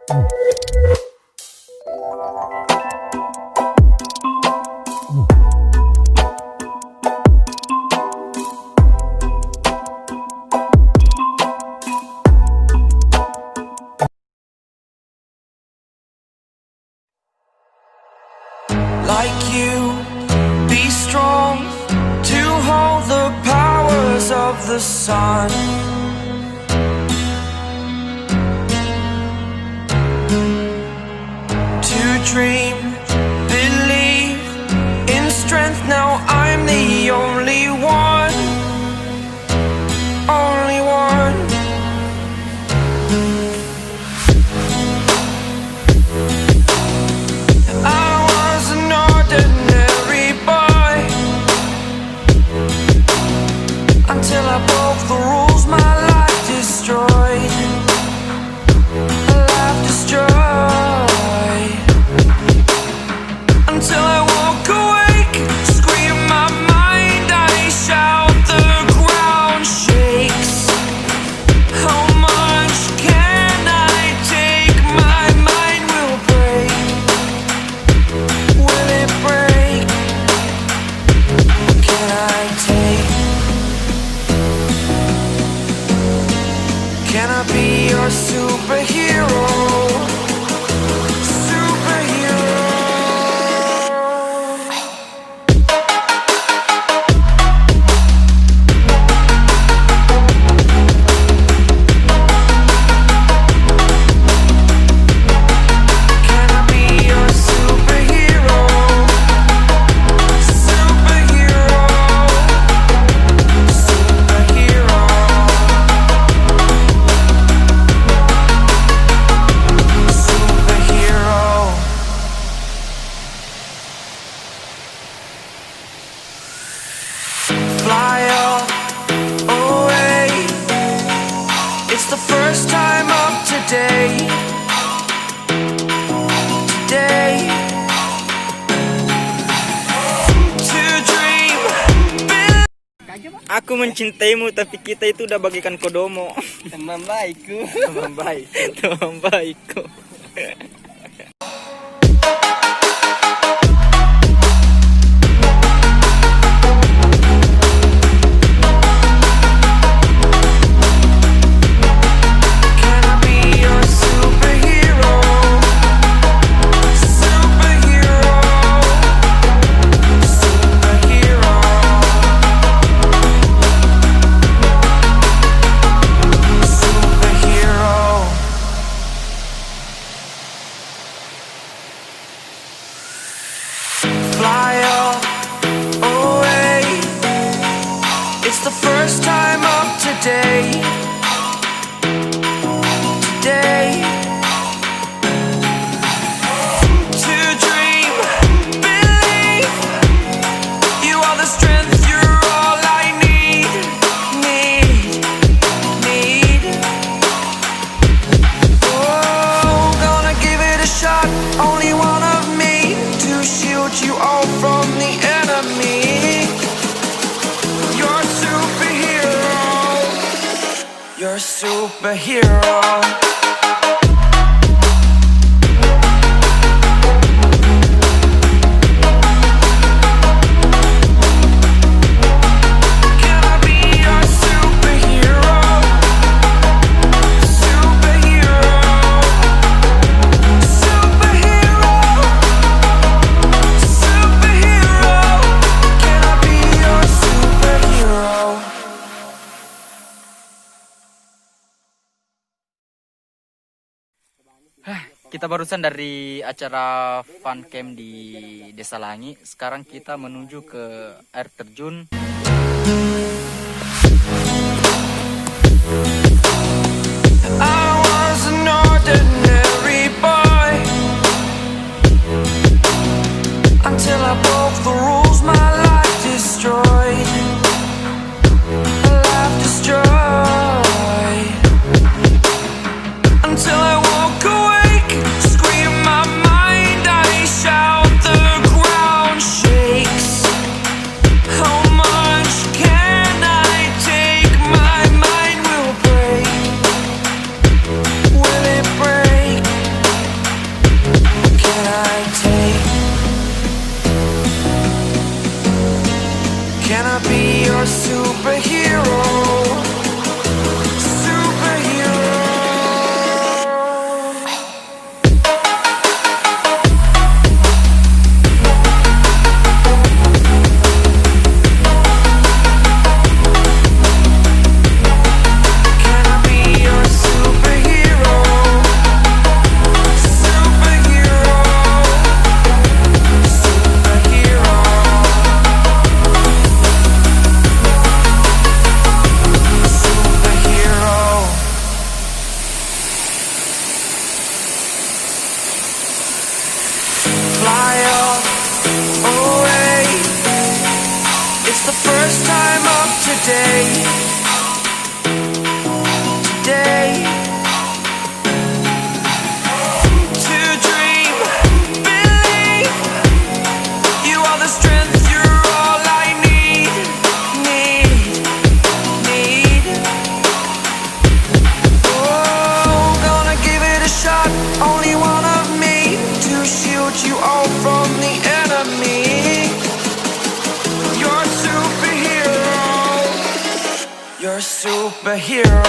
Like you, be strong to hold the powers of the sun. To dream, believe in strength. Now I'm the only one, only one. Until I broke the rules, my life destroyed. Life destroyed. Until I woke awake, scream my mind, I shout, the ground shakes. How much can I take? My mind will break. Will it break? Can I take? Can I be your superhero? Superhero. Can I be your superhero? Superhero. Superhero. Fly up away. It's the first time of today. Today. To dream. Aku mencintaimu tapi kita itu udah bagikan kodomo. Teman baikku. Teman baik, teman baikku. Can I be your superhero? Superhero. Superhero. Superhero. Fly up away. It's the first time of today. Today. To dream, believe. You are the strength, you're all I need. Need. Oh, gonna give it a shot. Only one of me to shield you all from the enemy. You're a superhero. You're a superhero. Can I be your superhero? Superhero. Superhero. Superhero. Can I be your superhero? Kita barusan dari acara fun camp di Desa Langi. Sekarang kita menuju ke air terjun. I was an ordinary boy until I broke the rules, my life destroyed. Life destroyed. Until I woke awake, scream my mind, I shout, the ground shakes. How much can I First time of today. Today. To dream, believe. You are the strength, you're all I need. Need. Oh, gonna give it a shot. Only one of me to shield you all from the enemy. You're a superhero. You're a superhero.